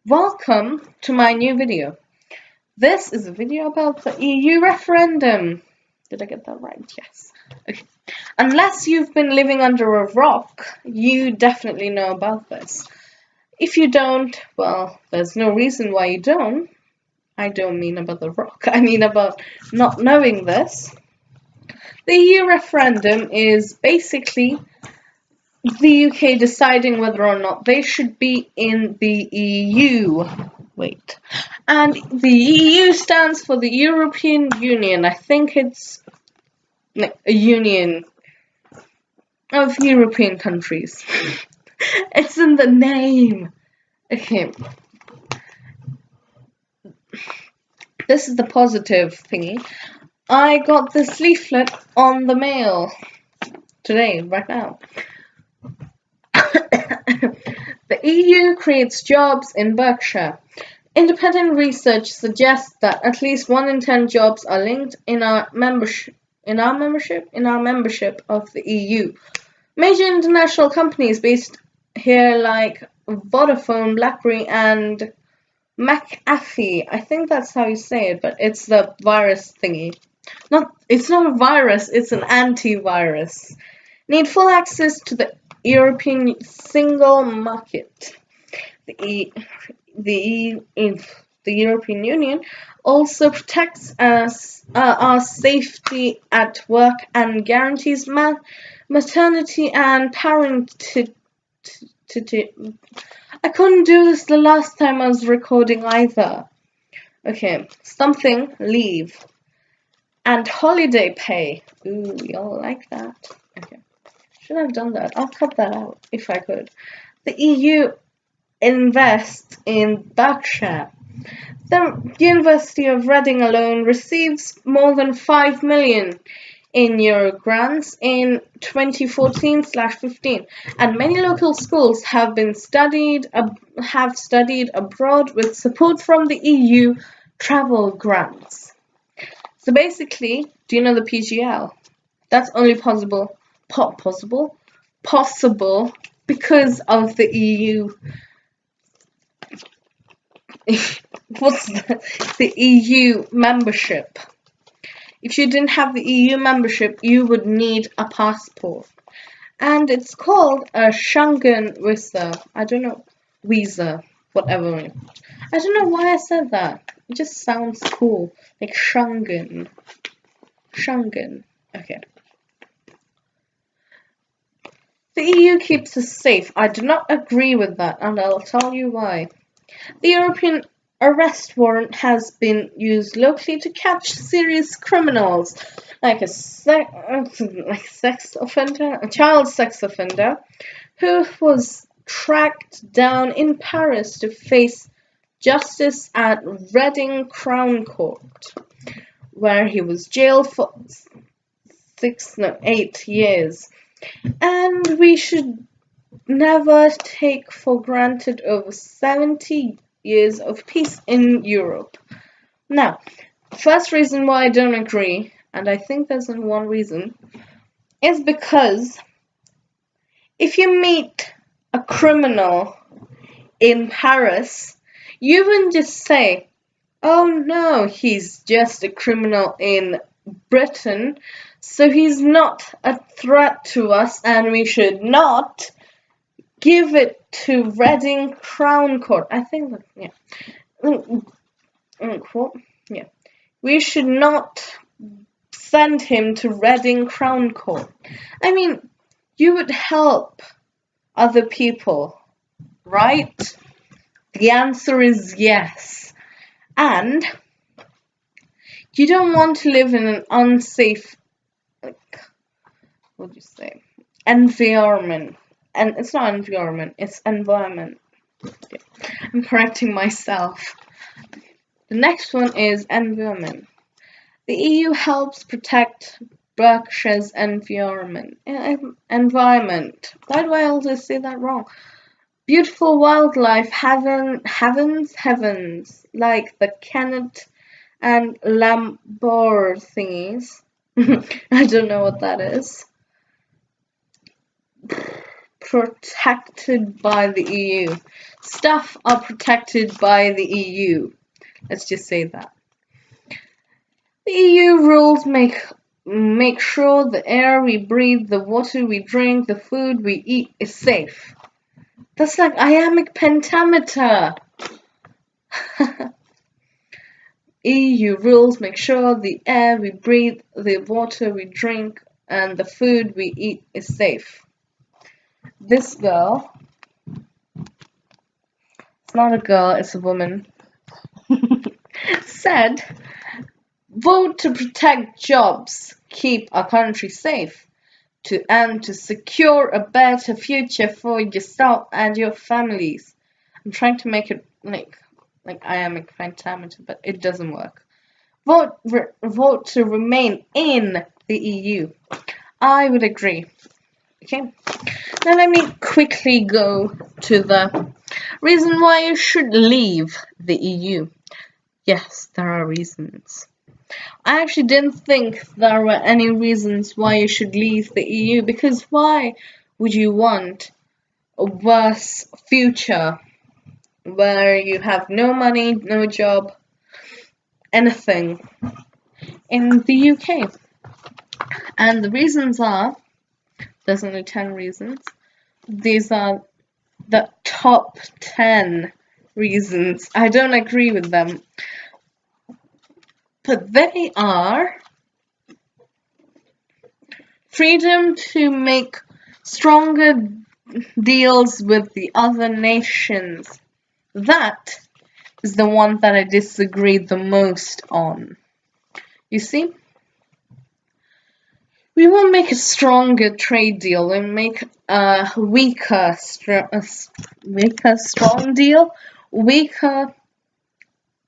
Welcome to my new video. This is a video about the EU referendum. Did I get that right? Yes. Okay. Unless you've been living under a rock, you definitely know about this. If you don't, well, there's no reason why you don't. I don't mean about the rock. I mean about not knowing this. The EU referendum is basically the UK deciding whether or not they should be in the EU. Wait. And the EU stands for the European Union. I think it's a union of European countries. It's in the name. Okay. This is the positive thingy. I got this leaflet on the mail today, right now. The EU creates jobs in Berkshire. Independent research suggests that at least 1 in 10 jobs are linked in our membership of the EU. Major international companies based here like Vodafone, BlackBerry, and McAfee. I think that's how you say it, but it's the virus thingy. It's not a virus, it's an antivirus. Need full access to the European single market. The European Union also protects our safety at work and guarantees maternity and parentage. I couldn't do this the last time I was recording either. Okay, something, leave. And holiday pay. Ooh, y'all like that. Okay. Should have done that. I'll cut that out if I could. The EU invests in Berkshire. The University of Reading alone receives more than 5 million in euro grants in 2014/15, and many local schools have studied abroad with support from the EU travel grants. So basically, do you know the PGL? That's only possible because of the EU. What's the EU membership? If you didn't have the EU membership, you would need a passport. And it's called a Schengen visa. I don't know, visa, whatever. I don't know why I said that. It just sounds cool, like Schengen. Schengen. Okay. The EU keeps us safe. I do not agree with that, and I'll tell you why. The European arrest warrant has been used locally to catch serious criminals, like a child sex offender, who was tracked down in Paris to face justice at Reading Crown Court, where he was jailed for 8 years. And we should never take for granted over 70 years of peace in Europe. Now, first reason why I don't agree, and I think there's only one reason, is because if you meet a criminal in Paris, you wouldn't just say, oh no, he's just a criminal in Britain, so he's not a threat to us and we should not give it to Reading Crown Court. I think that, yeah. We should not send him to Reading Crown Court. I mean, you would help other people, right? The answer is yes. And you don't want to live in an unsafe, environment. And it's not environment, it's environment. Okay. I'm correcting myself. The next one is environment. The EU helps protect Berkshire's environment. Why do I always say that wrong? Beautiful wildlife, heavens, like the Kennet and Lambor thingies. I don't know what that is. protected by the EU. Stuff are protected by the EU. Let's just say that. The EU rules make sure the air we breathe, the water we drink, the food we eat is safe. That's like iambic pentameter. EU rules make sure the air we breathe, the water we drink, and the food we eat is safe. This girl, it's not a girl, it's a woman, said, vote to protect jobs, keep our country safe, and to secure a better future for yourself and your families. I'm trying to make it like iambic pentameter, but it doesn't work. Vote to remain in the EU. I would agree. Okay. Now let me quickly go to the reason why you should leave the EU. Yes, there are reasons. I actually didn't think there were any reasons why you should leave the EU, because why would you want a worse future where you have no money, no job, anything in the UK? And the reasons are, there's only 10 reasons. These are the top 10 reasons. I don't agree with them, but they are: freedom to make stronger deals with the other nations. That is the one that I disagree the most on. You see, we won't make a stronger trade deal. We'll make a weaker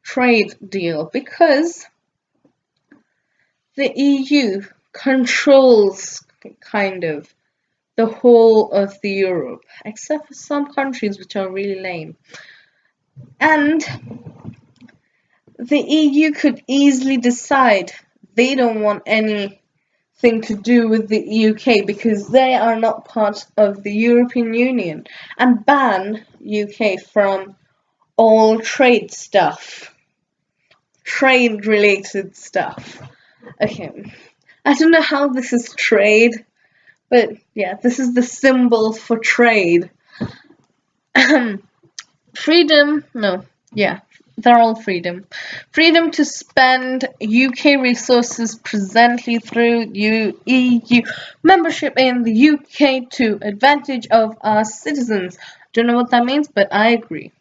trade deal, because the EU controls kind of the whole of the Europe, except for some countries which are really lame. And the EU could easily decide they don't want anything to do with the UK because they are not part of the European Union, and ban UK from all trade related stuff. Okay, I don't know how this is trade, but yeah, this is the symbol for trade. Freedom, no, yeah, they're all freedom. Freedom to spend UK resources presently through EU membership in the UK to advantage of our citizens. Don't know what that means, but I agree.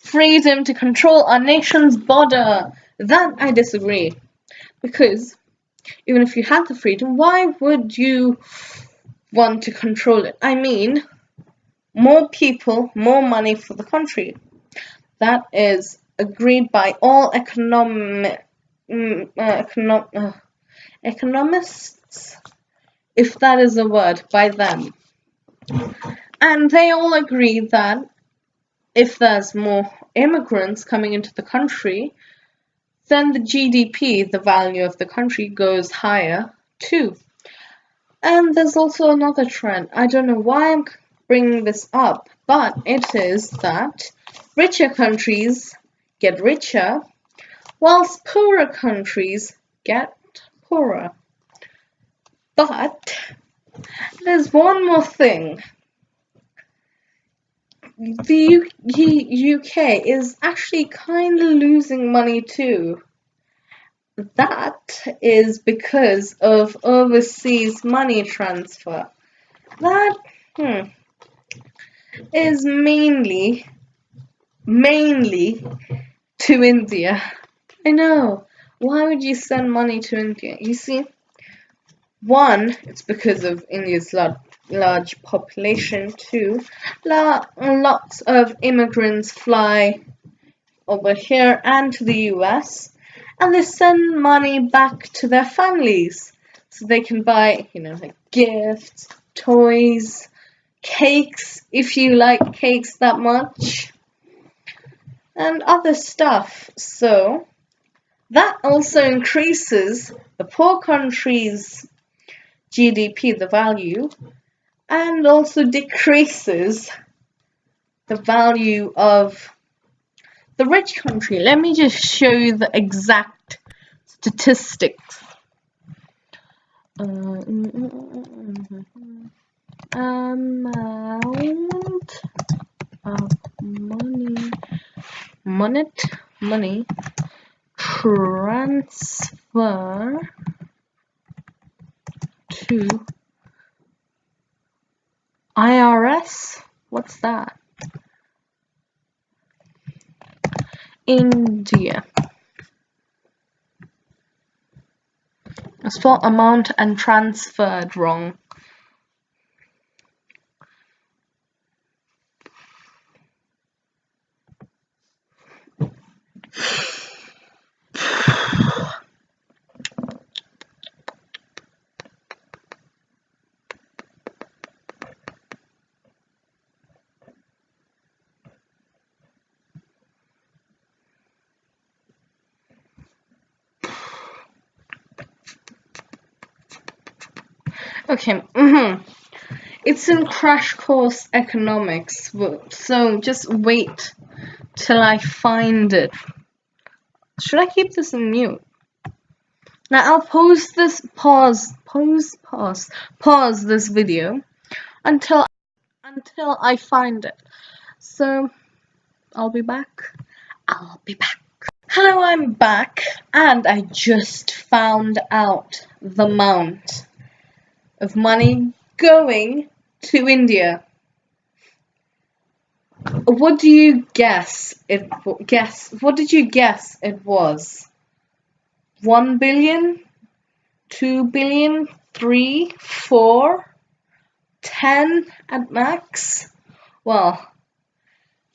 Freedom to control our nation's border. That I disagree. Because even if you had the freedom, why would you want to control it? I mean, more people, more money for the country. That is agreed by all economists, if that is a word, by them. And they all agree that if there's more immigrants coming into the country, then the GDP, the value of the country, goes higher too. And there's also another trend. I don't know why I'm bringing this up, but it is that richer countries get richer, whilst poorer countries get poorer. But there's one more thing. The UK is actually kind of losing money too. That is because of overseas money transfer. That is mainly to India. I know. Why would you send money to India? You see, one, it's because of India's large population. Two, lots of immigrants fly over here and to the US, and they send money back to their families so they can buy, like gifts, toys, cakes, if you like cakes that much, and other stuff. So that also increases the poor country's GDP, the value, and also decreases the value of the rich country. Let me just show you the exact statistics. Amount of money transfer to IRS. What's that? India. I spelled amount and transferred wrong. Okay, it's in Crash Course Economics, so just wait till I find it. Should I keep this in mute? Now I'll pause this video until I find it. So I'll be back. Hello, I'm back, and I just found out the amount of money going to India. What do you guess what did you guess it was? 1 billion? 2 billion? 3? 4? 10 at max? Well,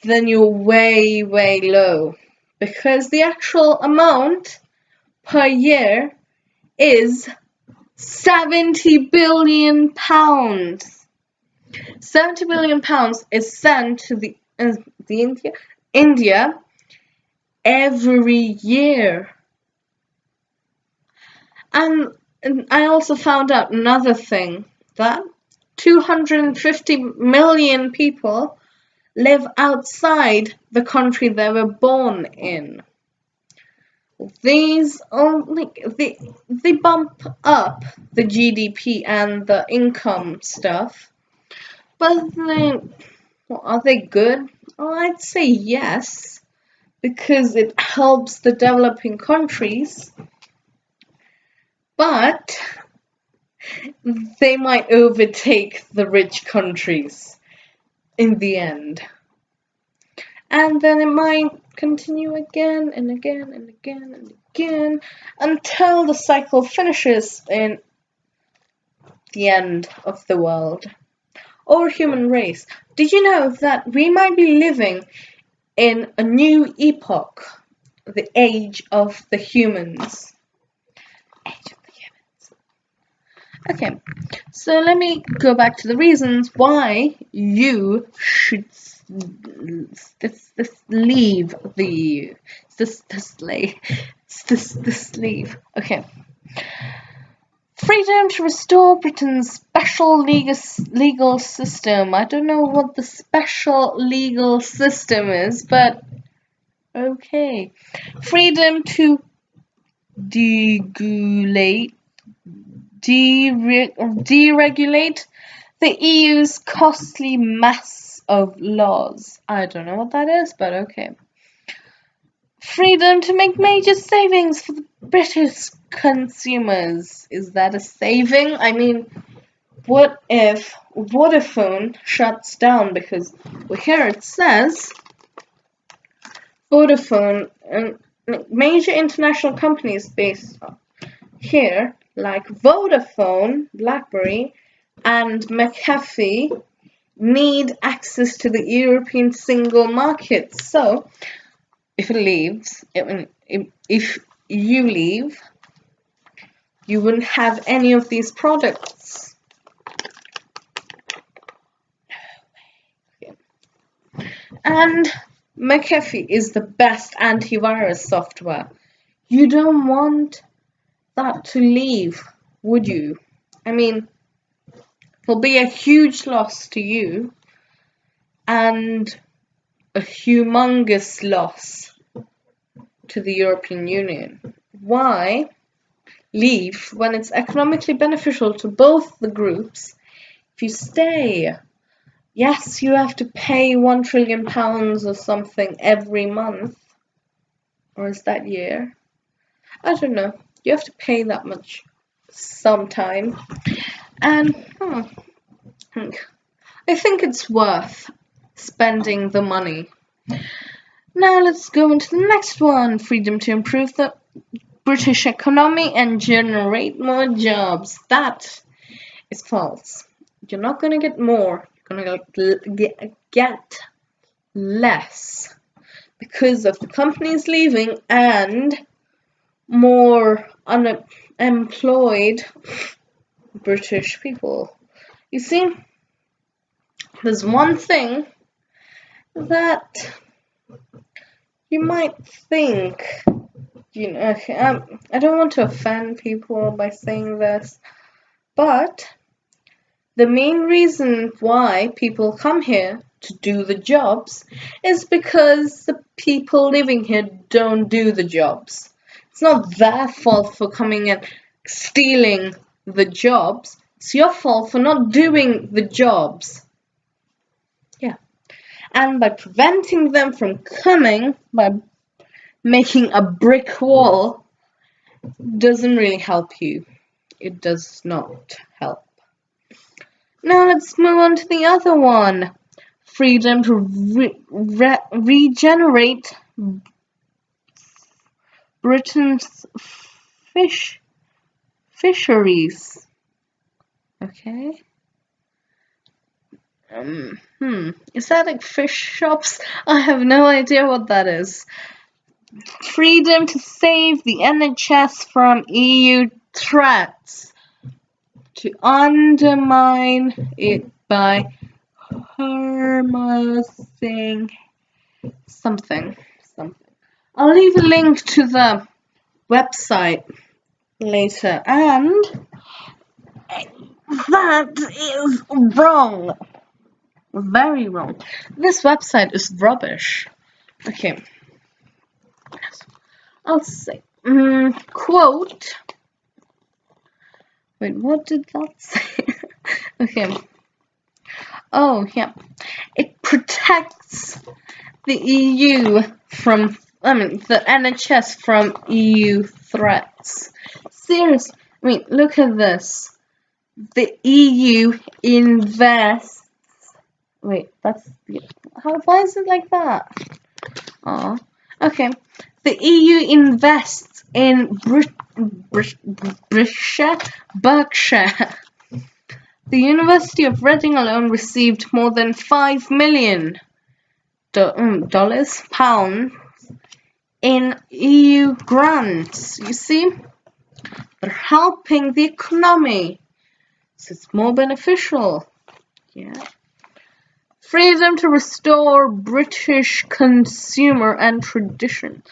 then you're way low, because the actual amount per year is 70 billion pounds. 70 billion pounds is sent to India every year. And I also found out another thing, that 250 million people live outside the country they were born in. These they bump up the GDP and the income stuff, but are they good? Well, I'd say yes, because it helps the developing countries, but they might overtake the rich countries in the end. And then it might continue again and again and again and again until the cycle finishes in the end of the world or human race. Did you know that we might be living in a new epoch, the age of the humans? Okay, so let me go back to the reasons why you should leave the EU. Leave. Okay. Freedom to restore Britain's special legal system. I don't know what the special legal system is, but okay. Freedom to deregulate the EU's costly mess of laws. I don't know what that is, but okay. Freedom to make major savings for the British consumers. Is that a saving? I mean, what if Vodafone shuts down? Because here it says Vodafone and major international companies based here, like Vodafone, BlackBerry, and McAfee, need access to the European single market. So, if it leaves, if you leave, you wouldn't have any of these products. And McAfee is the best antivirus software. You don't want that to leave, would you? I mean, will be a huge loss to you and a humongous loss to the European Union. Why leave when it's economically beneficial to both the groups? If you stay, yes, you have to pay £1 trillion or something every month, or is that year? I don't know. You have to pay that much sometime, and I think it's worth spending the money. Now let's go into the next one. Freedom to improve the British economy and generate more jobs. That is false. You're not going to get more. You're going to get less because of the companies leaving and more unemployed British people. You see, there's one thing that you might think, I don't want to offend people by saying this, but the main reason why people come here to do the jobs is because the people living here don't do the jobs. It's not their fault for coming and stealing the jobs. It's your fault for not doing the jobs. Yeah. And by preventing them from coming, by making a brick wall, doesn't really help you. It does not help. Now let's move on to the other one. Freedom to regenerate Britain's fisheries. Okay. Is that like fish shops? I have no idea what that is. Freedom to save the NHS from EU threats. To undermine it by harmonizing something. I'll leave a link to the website later, and that is wrong. Very wrong. This website is rubbish. Okay. I'll say, quote. Wait, what did that say? Okay. Oh, yeah. It protects the EU from, the NHS from EU threats. Seriously, look at this. The EU invests. Wait, why is it like that? Oh, okay. The EU invests in Berkshire. The University of Reading alone received more than $5 million pounds in EU grants. You see, they're helping the economy, so it's more beneficial. Yeah. Freedom to restore British consumer and tradition.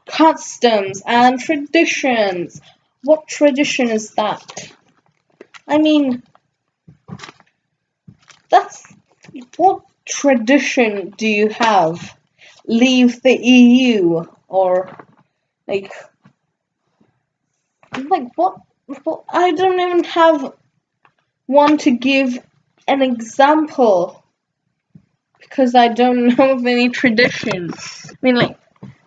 Customs and traditions. What tradition is that? What tradition do you have? Leave the EU or what? I don't even have one to give an example because I don't know of any tradition.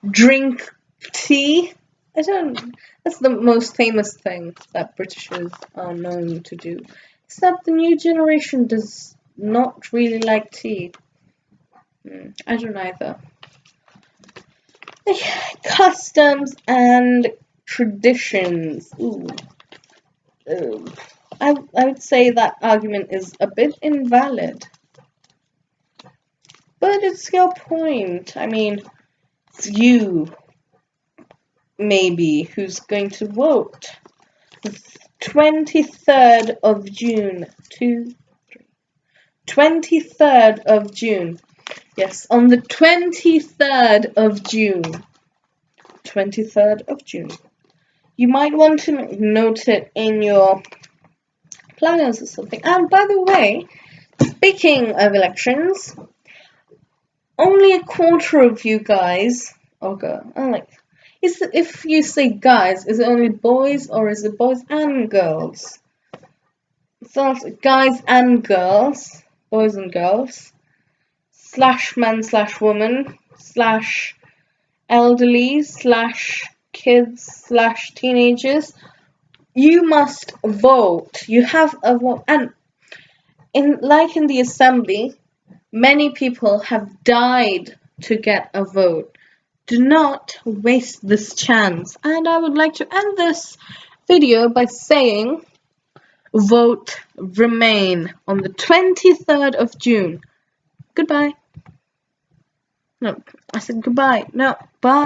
Drink tea. That's the most famous thing that Britishers are known to do. Except the new generation does not really like tea. I don't either. Customs and traditions. Ooh. I would say that argument is a bit invalid. But it's your point. It's you, maybe, who's going to vote. The 23rd of June. 23rd of June. Yes, on the 23rd of June. 23rd of June. You might want to note it in your planners or something. And by the way, speaking of elections, only a quarter of you guys, if you say guys, is it only boys or is it boys and girls? So it's guys and girls, boys and girls, / man / woman / elderly / kids / teenagers. You must vote. You have a vote, and in the assembly, many people have died to get a vote. Do not waste this chance. And I would like to end this video by saying, vote Remain on the 23rd of June. Goodbye. No, I said goodbye. No, bye.